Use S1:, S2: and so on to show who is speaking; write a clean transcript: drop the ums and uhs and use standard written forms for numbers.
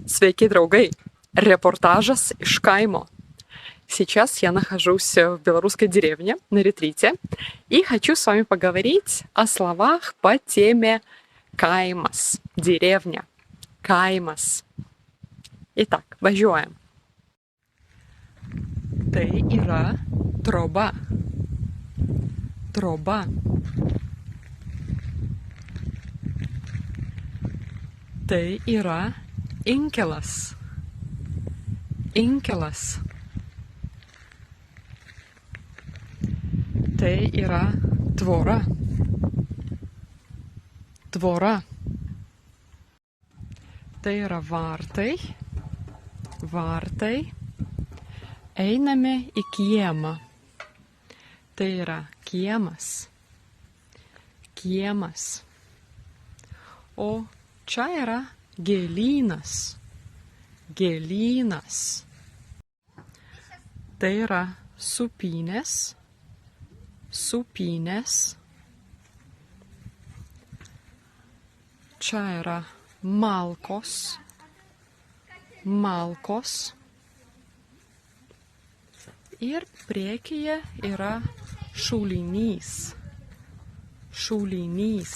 S1: Sveiki, draugai! Репортажас из каймо. Сейчас я нахожусь в белорусской деревне на ретрите и хочу с вами поговорить о словах по теме каймас, деревня, каймас. Итак, važiuojam. Tai yra troba. Troba. Tai yra inkelas. Inkelas. Tai yra tvora. Tvora. Tai yra vartai. Vartai. Einame į kiemą. Tai yra kiemas. Kiemas. O čia yra gėlynas. Gėlynas. Tai yra supynės. Supynės. Čia yra malkos. Malkos. Ir priekyje yra šulinys. Šulinys.